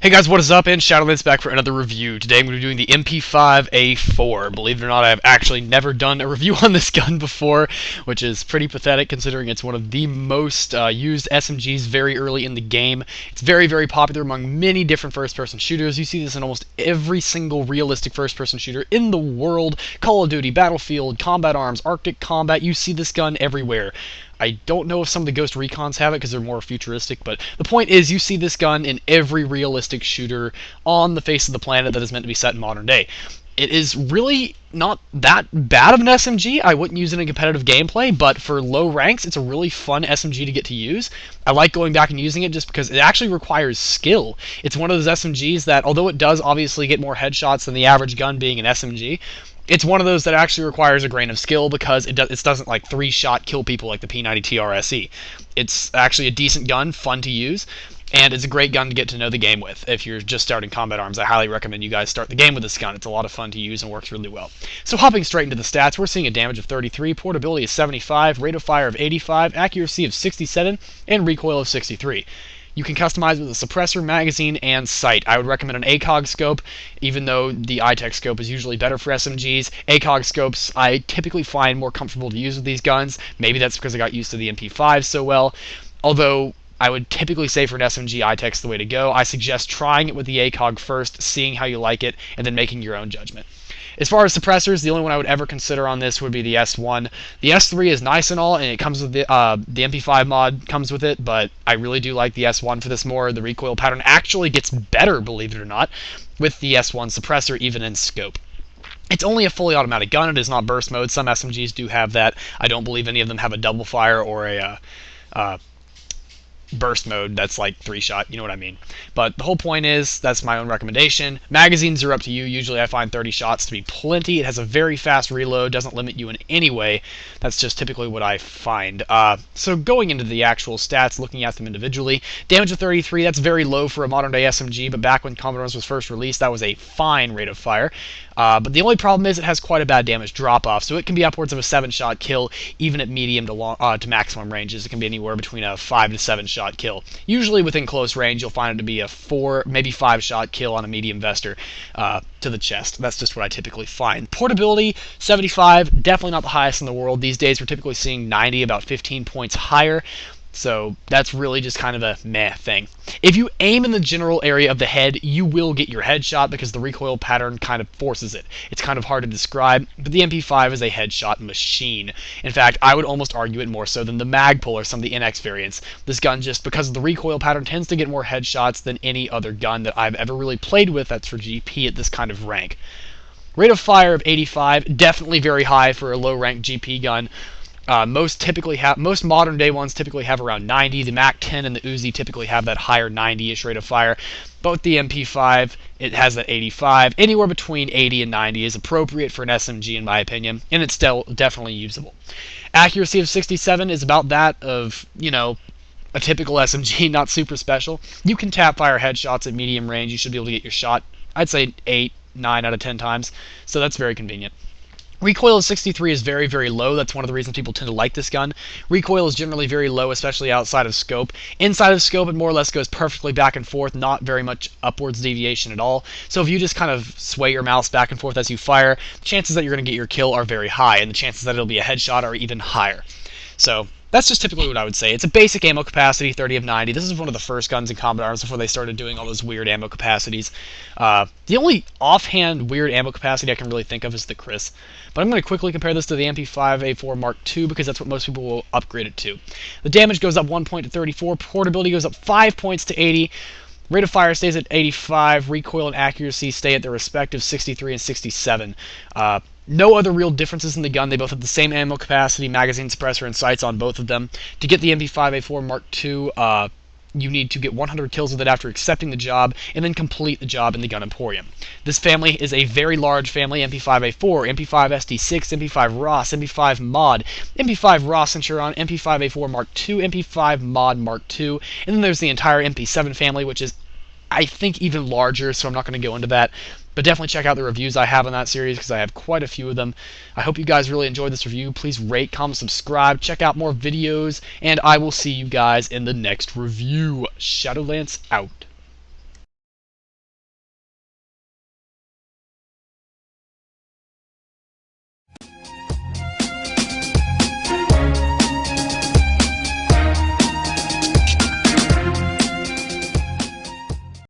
Hey guys, what is up? And Shadolance back for another review. Today I'm going to be doing the MP5A4. Believe it or not, I've actually never done a review on this gun before, which is pretty pathetic considering it's one of the most used SMGs very early in the game. It's very, very popular among many different first-person shooters. You see this in almost every single realistic first-person shooter in the world. Call of Duty, Battlefield, Combat Arms, Arctic Combat, you see this gun everywhere. I don't know if some of the Ghost Recons have it because they're more futuristic, but the point is you see this gun in every realistic shooter on the face of the planet that is meant to be set in modern day. It is really not that bad of an SMG. I wouldn't use it in competitive gameplay, but for low ranks, it's a really fun SMG to get to use. I like going back and using it just because it actually requires skill. It's one of those SMGs that, although it does obviously get more headshots than the average gun being an SMG, it's one of those that actually requires a grain of skill because it doesn't like 3-shot kill people like the P90 TRSE. It's actually a decent gun, fun to use, and it's a great gun to get to know the game with. If you're just starting Combat Arms, I highly recommend you guys start the game with this gun. It's a lot of fun to use and works really well. So hopping straight into the stats, we're seeing a damage of 33, portability of 75, rate of fire of 85, accuracy of 67, and recoil of 63. You can customize with a suppressor, magazine, and sight. I would recommend an acog scope, even though the iTech scope is usually better for SMGs. Acog scopes I typically find more comfortable to use with these guns. Maybe that's because I got used to the MP5 so well. Although I would typically say for an SMG, iTech's the way to go. I suggest trying it with the ACOG first, seeing how you like it, and then making your own judgment. As far as suppressors, the only one I would ever consider on this would be the S1. The S3 is nice and all, and it comes with the MP5 mod comes with it, but I really do like the S1 for this more. The recoil pattern actually gets better, believe it or not, with the S1 suppressor, even in scope. It's only a fully automatic gun. It is not burst mode. Some SMGs do have that. I don't believe any of them have a double fire or a burst mode that's like 3-shot, you know what I mean. But the whole point is, that's my own recommendation. Magazines are up to you. Usually I find 30 shots to be plenty. It has a very fast reload, doesn't limit you in any way. That's just typically what I find. So going into the actual stats, looking at them individually, damage of 33, that's very low for a modern day SMG, but back when Combat Arms was first released, that was a fine rate of fire. But the only problem is it has quite a bad damage drop-off, so it can be upwards of a 7-shot kill, even at medium to maximum ranges. It can be anywhere between a 5 to 7-shot kill. Usually within close range, you'll find it to be a 4, maybe 5-shot kill on a medium vester to the chest. That's just what I typically find. Portability, 75, definitely not the highest in the world. These days, we're typically seeing 90, about 15 points higher. So that's really just kind of a meh thing. If you aim in the general area of the head, you will get your headshot because the recoil pattern kind of forces it. It's kind of hard to describe, but the MP5 is a headshot machine. In fact, I would almost argue it more so than the Magpul or some of the NX variants. This gun, just because of the recoil pattern, tends to get more headshots than any other gun that I've ever really played with that's for GP at this kind of rank. Rate of fire of 85, definitely very high for a low-rank GP gun. Most modern day ones typically have around 90. The MAC-10 and the Uzi typically have that higher 90-ish rate of fire. But with the MP5, it has that 85. Anywhere between 80 and 90 is appropriate for an SMG in my opinion, and it's still definitely usable. Accuracy of 67 is about that of, you know, a typical SMG, not super special. You can tap fire headshots at medium range. You should be able to get your shot, I'd say 8, 9 out of 10 times, so that's very convenient. Recoil of 63 is very, very low. That's one of the reasons people tend to like this gun. Recoil is generally very low, especially outside of scope. Inside of scope, it more or less goes perfectly back and forth, not very much upwards deviation at all. So if you just kind of sway your mouse back and forth as you fire, the chances that you're going to get your kill are very high, and the chances that it'll be a headshot are even higher. So that's just typically what I would say. It's a basic ammo capacity, 30 of 90. This is one of the first guns in Combat Arms before they started doing all those weird ammo capacities. The only offhand weird ammo capacity I can really think of is the Chris. But I'm going to quickly compare this to the MP5A4 Mark II because that's what most people will upgrade it to. The damage goes up 1 point to 34, portability goes up 5 points to 80, rate of fire stays at 85, recoil and accuracy stay at their respective 63 and 67. No other real differences in the gun. They both have the same ammo capacity, magazine, suppressor, and sights on both of them. To get the MP5A4 Mark II, you need to get 100 kills with it after accepting the job, and then complete the job in the Gun Emporium. This family is a very large family: MP5A4, MP5 SD6, MP5 ROS, MP5 Mod, MP5 ROS Centurion, MP5A4 Mark II, MP5 Mod Mark II, and then there's the entire MP7 family, which is, I think, even larger, so I'm not going to go into that. But definitely check out the reviews I have on that series because I have quite a few of them. I hope you guys really enjoyed this review. Please rate, comment, subscribe, check out more videos, and I will see you guys in the next review. Shadolance out.